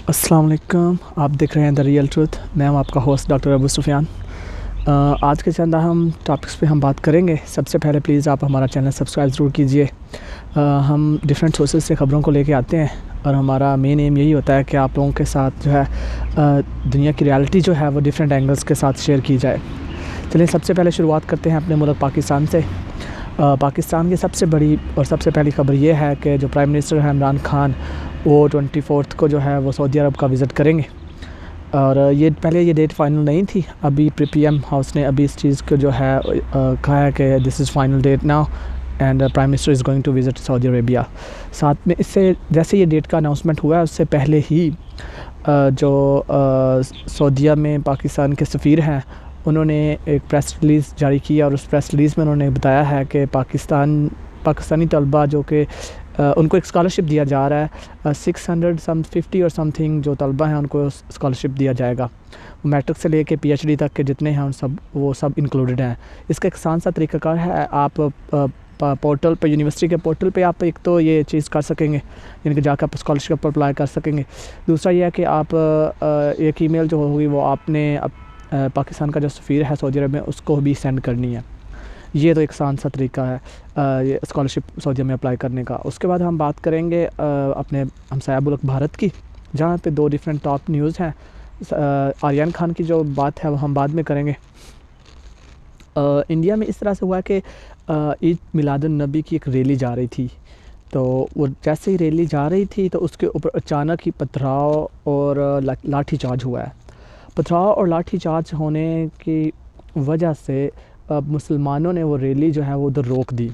अस्सलाम वालेकुम। आप देख रहे हैं द रियल ट्रूथ। मैं हूं आपका होस्ट डॉक्टर अबू सुफियान। आज के चंद अहम टॉपिक्स पे हम बात करेंगे। सबसे पहले प्लीज़ आप हमारा चैनल सब्सक्राइब ज़रूर कीजिए। हम डिफरेंट सोर्सेज से ख़बरों को लेके आते हैं और हमारा मेन एम यही होता है कि आप लोगों के साथ जो है दुनिया की रियलिटी जो है वो डिफरेंट एंगल्स के साथ शेयर की जाए। चलिए सबसे पहले शुरुआत करते हैं अपने मुल्क पाकिस्तान से। पाकिस्तान की सबसे बड़ी और सबसे पहली ख़बर ये है कि जो प्राइम मिनिस्टर है इमरान खान, वो 24 को जो है वो सऊदी अरब का विज़िट करेंगे। और ये पहले ये डेट फाइनल नहीं थी। अभी पीएम हाउस ने अभी इस चीज़ को जो है कहा है कि this is final date now and prime minister is going to visit Saudi Arabia. साथ में इससे जैसे ये डेट का अनाउंसमेंट हुआ है उससे पहले ही जो सऊदीया में पाकिस्तान के सफ़ीर हैं उन्होंने एक प्रेस रिलीज़ जारी की और उस प्रेस रिलीज़ में उन्होंने बताया है कि पाकिस्तानी तलबा जो कि उनको एक स्कॉलरशिप दिया जा रहा है 650 और समथिंग जो तलबा हैं उनको स्कॉलरशिप दिया जाएगा। मैट्रिक से लेके पीएचडी तक के जितने हैं वो सब इंक्लूडेड हैं। इसका एक आसान सा तरीक़ाकार है। आप पोर्टल पे यूनिवर्सिटी के पोर्टल पे आप एक तो ये चीज़ कर सकेंगे, यानी कि जाकर आप स्कॉलरशिप पर अप्लाई कर सकेंगे। दूसरा ये है कि आप एक ईमेल जो होगी वो आपने पाकिस्तान का जो सफ़ीर है सऊदी अरब में उसको भी सेंड करनी है। ये तो एक आसान सा तरीका है ये स्कॉलरशिप सऊदी में अप्लाई करने का। उसके बाद हम बात करेंगे अपने हमसाया मुल्क भारत की, जहाँ पे दो डिफरेंट टॉप न्यूज़ हैं। आर्यन खान की जो बात है वो हम बाद में करेंगे। इंडिया में इस तरह से हुआ कि ईद मिलादुन नबी की एक रैली जा रही थी, तो वो जैसे ही रैली जा रही थी तो उसके ऊपर अचानक ही पथराव और लाठी चार्ज हुआ है। पथराव और लाठी चार्ज होने की वजह से मुसलमानों ने वो रैली जो है वो उधर रोक दी।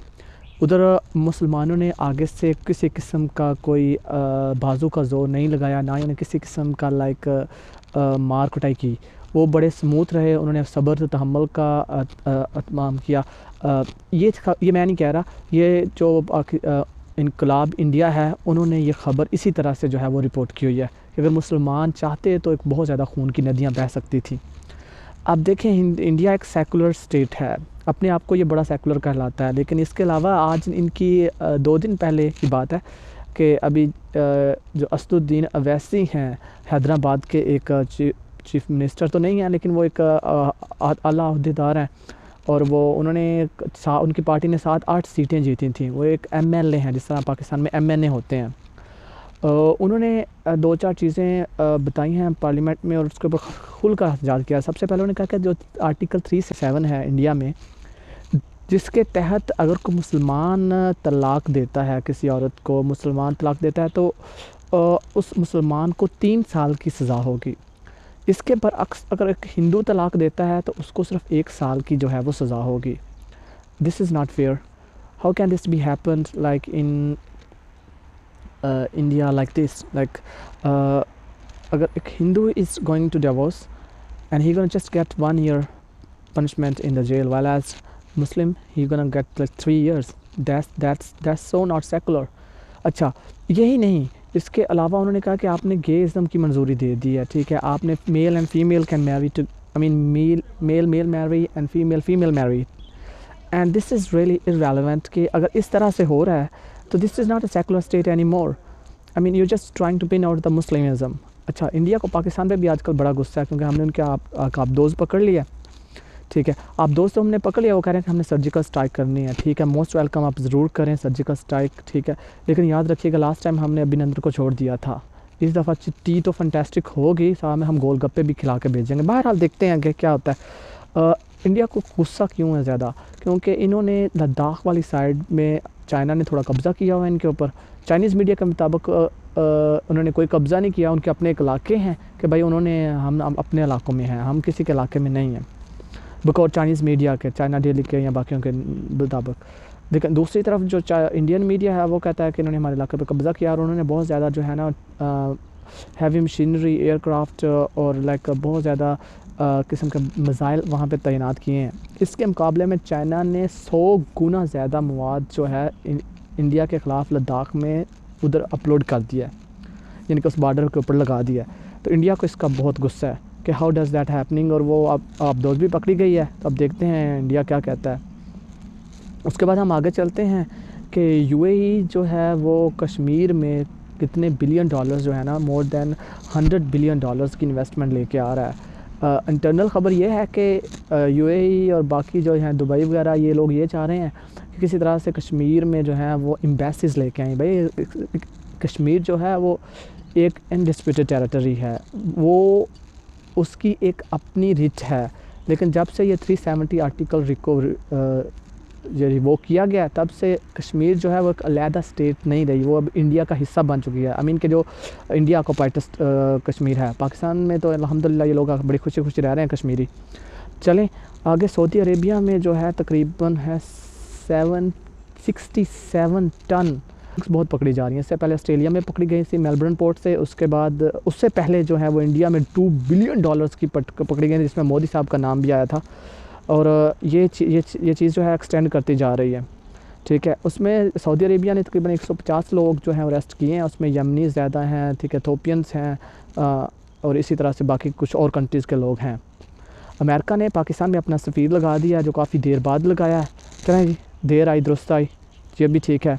उधर मुसलमानों ने आगे से किसी किस्म का कोई बाजू का ज़ोर नहीं लगाया, ना ही उन्हें किसी किस्म का मार कुटाई की। वो बड़े स्मूथ रहे, उन्होंने सब्र तहम्मुल का अहतमाम किया। ये मैं नहीं कह रहा, ये जो इनकलाब इंडिया है उन्होंने ये ख़बर इसी तरह से जो है वो रिपोर्ट की हुई है कि अगर मुसलमान चाहते तो एक बहुत ज़्यादा खून की नदियाँ बह सकती थी। अब देखें इंडिया एक सेकुलर स्टेट है, अपने आप को ये बड़ा सेकुलर कहलाता है, लेकिन इसके अलावा आज इनकी 2 दिन पहले की बात है कि अभी जो असदुद्दीन अवैसी हैं हैदराबाद के एक चीफ मिनिस्टर तो नहीं हैं लेकिन वो एक आला ओहदेदार हैं और उन्होंने उनकी पार्टी ने 7-8 सीटें जीती थी। वो एक एमएलए हैं, जिस तरह पाकिस्तान में एमएनए होते हैं। उन्होंने 2-4 चीज़ें बताई हैं पार्लियामेंट में और उसके ऊपर खुल कर एहतजाज किया। सबसे पहले उन्होंने कहा कि जो आर्टिकल 367 है इंडिया में, जिसके तहत अगर कोई मुसलमान तलाक देता है, किसी औरत को मुसलमान तलाक देता है तो उस मुसलमान को 3 साल की सज़ा होगी। इसके बरअक्स अगर एक हिंदू तलाक देता है तो उसको सिर्फ 1 साल की जो है वो सज़ा होगी। This is not fair. How can this be happen like in India like this? अगर एक Hindu is going to divorce and he gonna just get 1 year punishment in the jail, while as Muslim he gonna get like 3 years. That's so not secular. अच्छा, यही नहीं, इसके अलावा उन्होंने कहा कि आपने गेइज़्म की मंजूरी दे दी है, ठीक है, आपने male and female can marry to male marry and female marry, and this is really irrelevant कि अगर इस तरह से हो रहा है तो this is not a secular state any more. I mean you just trying to pin out the Muslimism. अच्छा, इंडिया को पाकिस्तान पे भी आजकल बड़ा गुस्सा है क्योंकि हमने उनके आप दोस्त पकड़ लिया, ठीक है, आप दोस्त तो हमने पकड़ लिया, वो कह रहे हैं कि हमने सर्जिकल स्ट्राइक करनी है, ठीक है, मोस्ट वेलकम, आप ज़रूर करें सर्जिकल स्ट्राइक, ठीक है, लेकिन याद रखिएगा लास्ट टाइम हमने अभिनंदन को छोड़ दिया था, इस दफ़ा टी तो फंटेस्टिक होगी, साथ में हम गोलगप्पे भी खिला के भेजेंगे। बहरहाल देखते हैं कि क्या होता है। इंडिया को गुस्सा क्यों है ज़्यादा? क्योंकि इन्होंने लद्दाख वाली साइड में चाइना ने थोड़ा कब्ज़ा किया हुआ है इनके ऊपर। चाइनीज़ मीडिया के मुताबिक उन्होंने कोई कब्ज़ा नहीं किया, उनके अपने एक इलाके हैं कि भाई हम अपने इलाकों में हैं, हम किसी के इलाके में नहीं हैं, बिकॉज चाइनीज़ मीडिया के, चाइना डेली के या बाकियों के मुताबिक। लेकिन दूसरी तरफ जो इंडियन मीडिया है वो कहता है कि इन्होंने हमारे इलाके पर कब्ज़ा किया और उन्होंने बहुत ज़्यादा जो है ना हैवी मशीनरी, एयरक्राफ्ट और बहुत ज़्यादा किस्म के मिसाइल वहाँ पे तैनात किए हैं। इसके मुकाबले में चाइना ने 100 गुना ज़्यादा मवाद जो है इंडिया के ख़िलाफ़ लद्दाख में उधर अपलोड कर दिया है, यानी कि उस बॉर्डर के ऊपर लगा दिया है। तो इंडिया को इसका बहुत गुस्सा है कि हाउ डज़ दैट हैपनिंग, और वो अब दोस्त भी पकड़ी गई है। तो अब देखते हैं इंडिया क्या कहता है। उसके बाद हम आगे चलते हैं कि यूएई जो है वो कश्मीर में کتنے بلین ڈالرز جو ہے نا، مور دین 100 بلین ڈالرز کی انویسٹمنٹ لے کے آ رہا ہے۔ انٹرنل خبر یہ ہے کہ یو اے ای اور باقی جو ہیں دبئی وغیرہ، یہ لوگ یہ چاہ رہے ہیں کہ کسی طرح سے کشمیر میں جو ہے وہ ایمبیسیز لے کے آئیں۔ بھائی کشمیر جو ہے وہ ایک انڈسپیوٹڈ ٹیریٹری ہے، وہ اس کی ایک اپنی رچ ہے، لیکن جب سے یہ 370 آرٹیکل ریووک کیا گیا تب سے کشمیر جو ہے وہ ایک علیحدہ اسٹیٹ نہیں رہی، وہ اب انڈیا کا حصہ بن چکی ہے۔ کہ جو انڈیا آکوپائڈ کشمیر ہے، پاکستان میں تو الحمدللہ یہ لوگ بڑی خوشی خوشی رہ رہے ہیں کشمیری۔ چلیں آگے، سعودی عربیہ میں جو ہے تقریباً ہے 767 ٹن بہت پکڑی جا رہی ہیں۔ اس سے پہلے آسٹریلیا میں پکڑی گئی تھی میلبرن پورٹ سے، اس کے بعد اس سے پہلے جو ہے وہ انڈیا میں 2 بلین ڈالرز کی پکڑی گئی، جس میں مودی صاحب کا نام بھی آیا تھا، اور یہ چیز جو ہے ایکسٹینڈ کرتی جا رہی ہے، ٹھیک ہے۔ اس میں سعودی عربیہ نے تقریباً 150 لوگ جو ہیں اریسٹ کیے ہیں، اس میں یمنی زیادہ ہیں، ٹھیک ہے، ایتھوپینس ہیں، اور اسی طرح سے باقی کچھ اور کنٹریز کے لوگ ہیں۔ امریکہ نے پاکستان میں اپنا سفیر لگا دیا، جو کافی دیر بعد لگایا ہے۔ چلیں جی، دیر آئی درست آئی، یہ بھی ٹھیک ہے۔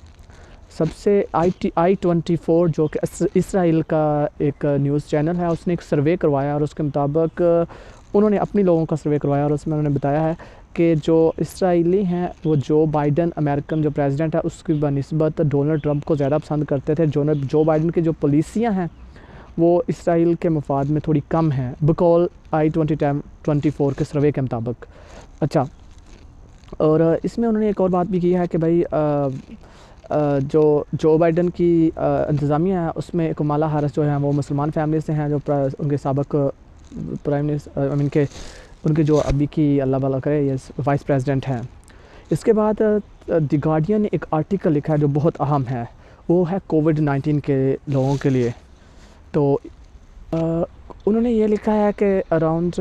سب سے I24 جو کہ اسرائیل کا ایک نیوز چینل ہے، اس نے ایک سروے کروایا، اور اس کے مطابق انہوں نے اپنی لوگوں کا سروے کروایا، اور اس میں انہوں نے بتایا ہے کہ جو اسرائیلی ہیں وہ جو بائیڈن امریکن جو پریزیڈنٹ ہے اس کی بنسبت ڈونلڈ ٹرمپ کو زیادہ پسند کرتے تھے۔ جو بائیڈن کی جو پالیسیاں ہیں وہ اسرائیل کے مفاد میں تھوڑی کم ہیں، بقول I24 کے سروے کے مطابق۔ اچھا، اور اس میں انہوں نے ایک اور بات بھی کی ہے کہ بھائی جو بائیڈن کی انتظامیہ ہے، اس میں کمالا ہیرس جو ہیں وہ مسلمان فیملی سے ہیں، جو ان کے سابق پرائم منسٹر ان کے جو ابھی کی اللہ بھلا کرے یہ وائس پریزیڈنٹ ہیں۔ اس کے بعد دی گارڈین نے ایک آرٹیکل لکھا ہے جو بہت اہم ہے، وہ ہے کووڈ-19 کے لوگوں کے لیے۔ تو انہوں نے یہ لکھا ہے کہ اراؤنڈ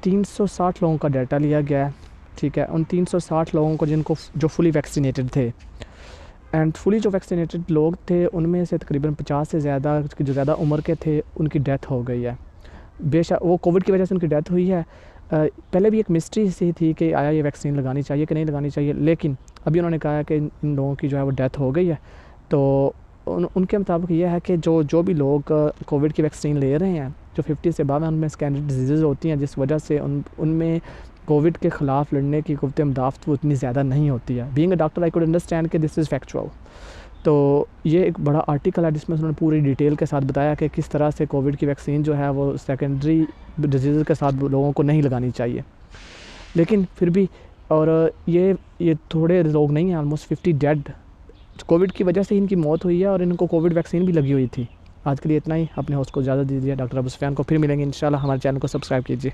360 لوگوں کا ڈیٹا لیا گیا ہے، ٹھیک ہے، ان 360 لوگوں کو جو فلی ویکسینیٹڈ تھے، اینڈ فلی جو ویکسینیٹڈ لوگ تھے ان میں سے تقریباً 50 سے زیادہ جو زیادہ عمر کے تھے ان کی ڈیتھ ہو گئی ہے۔ بے شک وہ کووڈ کی وجہ سے ان کی ڈیتھ ہوئی ہے۔ پہلے بھی ایک مسٹری سی تھی کہ آیا یہ ویکسین لگانی چاہیے کہ نہیں لگانی چاہیے، لیکن ابھی انہوں نے کہا ہے کہ ان لوگوں کی جو ہے وہ ڈیتھ ہو گئی ہے۔ تو ان کے مطابق یہ ہے کہ جو بھی لوگ کووڈ کی ویکسین لے رہے ہیں، جو 50 سے above ہیں، ان میں سیکنڈری ڈیزیز ہوتی ہیں، جس وجہ سے ان میں کووڈ کے خلاف لڑنے کی قوت مدافعت وہ اتنی زیادہ نہیں ہوتی ہے۔ Being a doctor I could understand کہ دس از فیکچوئل۔ تو یہ ایک بڑا آرٹیکل ہے جس میں انہوں نے پوری ڈیٹیل کے ساتھ بتایا کہ کس طرح سے کووڈ کی ویکسین جو ہے وہ سیکنڈری ڈیزیز کے ساتھ لوگوں کو نہیں لگانی چاہیے، لیکن پھر بھی، اور یہ تھوڑے لوگ نہیں ہیں، آلموسٹ 50 ڈیڈ کووڈ کی وجہ سے ان کی موت ہوئی ہے، اور ان کو کووڈ ویکسین بھی لگی ہوئی تھی۔ آج کے لیے اتنا ہی، اپنے ہوسٹ کو اجازت دیجیے، ڈاکٹر ابو سفیان کو پھر ملیں گے انشاءاللہ۔ ہمارے چینل کو سبسکرائب کیجیے۔